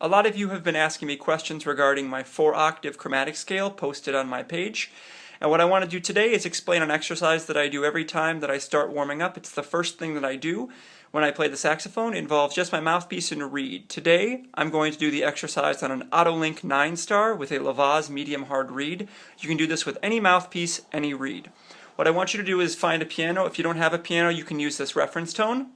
A lot of you have been asking me questions regarding my 4-octave chromatic scale posted on my page. And what I want to do today is explain an exercise that I do every time that I start warming up. It's the first thing that I do when I play the saxophone. It involves just my mouthpiece and reed. Today, I'm going to do the exercise on an Autolink 9-star with a Lavaz medium hard reed. You can do this with any mouthpiece, any reed. What I want you to do is find a piano. If you don't have a piano, you can use this reference tone.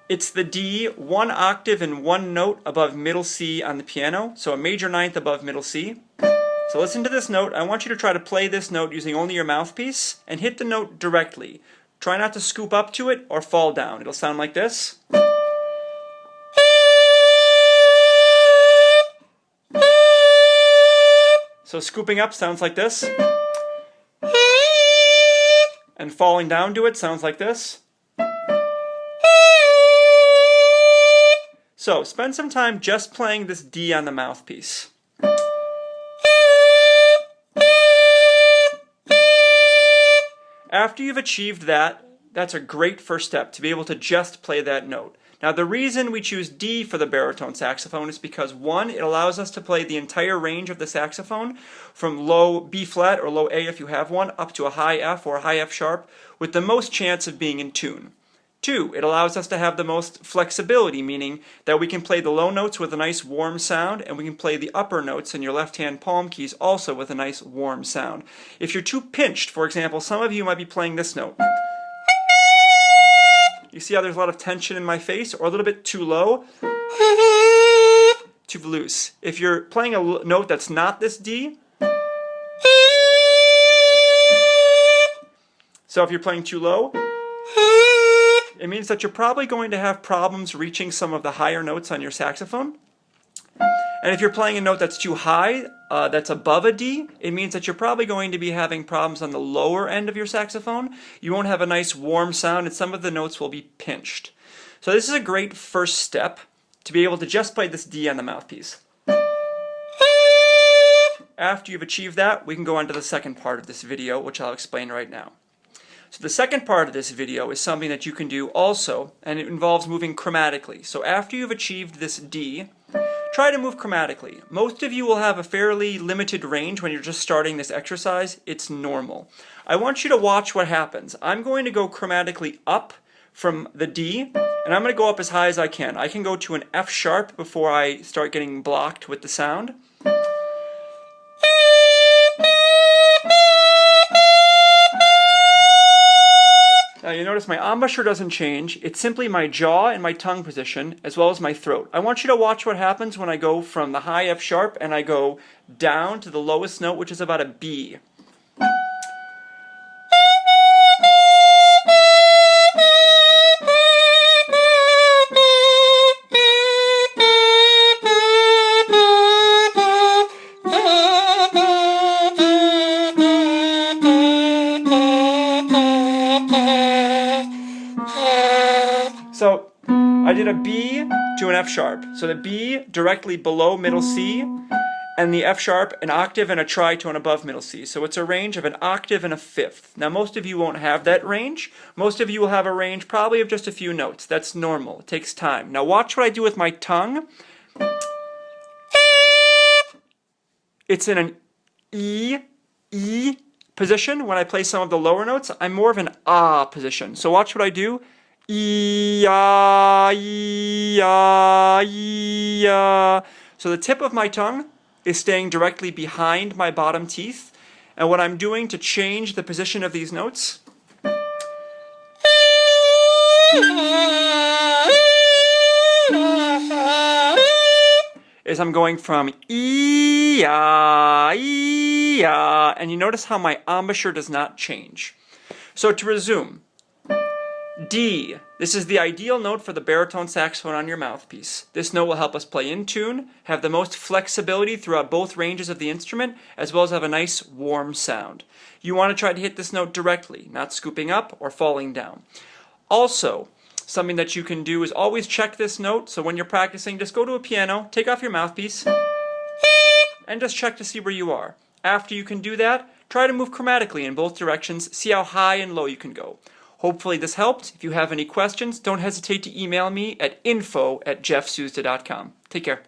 It's the D, 1 octave and 1 note above middle C on the piano, so a major ninth above middle C. So listen to this note. I want you to try to play this note using only your mouthpiece and hit the note directly. Try not to scoop up to it or fall down. It'll sound like this. So scooping up sounds like this. And falling down to it sounds like this. So spend some time just playing this D on the mouthpiece. After you've achieved that, that's a great first step to be able to just play that note. Now the reason we choose D for the baritone saxophone is because 1, it allows us to play the entire range of the saxophone from low B flat or low A if you have one up to a high F or a high F sharp with the most chance of being in tune. 2, it allows us to have the most flexibility, meaning that we can play the low notes with a nice warm sound, and we can play the upper notes in your left-hand palm keys also with a nice warm sound. If you're too pinched, for example, some of you might be playing this note. You see how there's a lot of tension in my face, or a little bit too low, too loose. If you're playing a note that's not this D, so if you're playing too low, it means that you're probably going to have problems reaching some of the higher notes on your saxophone. And if you're playing a note that's too high, that's above a D, it means that you're probably going to be having problems on the lower end of your saxophone. You won't have a nice warm sound, and some of the notes will be pinched. So this is a great first step to be able to just play this D on the mouthpiece. After you've achieved that, we can go on to the second part of this video, which I'll explain right now. So the second part of this video is something that you can do also, and it involves moving chromatically. So after you've achieved this D, try to move chromatically. Most of you will have a fairly limited range when you're just starting this exercise. It's normal. I want you to watch what happens. I'm going to go chromatically up from the D, and I'm going to go up as high as I can. I can go to an F sharp before I start getting blocked with the sound. Now you notice my embouchure doesn't change. It's simply my jaw and my tongue position as well as my throat. I want you to watch what happens when I go from the high F sharp and I go down to the lowest note, which is about a B. So I did a B to an F sharp. So the B directly below middle C, and the F sharp an octave and a tritone above middle C. So it's a range of an octave and a fifth. Now most of you won't have that range. Most of you will have a range probably of just a few notes. That's normal. It takes time. Now watch what I do with my tongue. It's in an E position. When I play some of the lower notes, I'm more of an ah position. So watch what I do. So the tip of my tongue is staying directly behind my bottom teeth, and what I'm doing to change the position of these notes is I'm going from and you notice how my embouchure does not change. So to resume, D. This is the ideal note for the baritone saxophone on your mouthpiece. This note will help us play in tune, have the most flexibility throughout both ranges of the instrument, as well as have a nice warm sound. You want to try to hit this note directly, not scooping up or falling down. Also, something that you can do is always check this note. So when you're practicing, just go to a piano, take off your mouthpiece, and just check to see where you are. After you can do that, try to move chromatically in both directions, see how high and low you can go. Hopefully this helped. If you have any questions, don't hesitate to email me at info@jeffsuzda.com. Take care.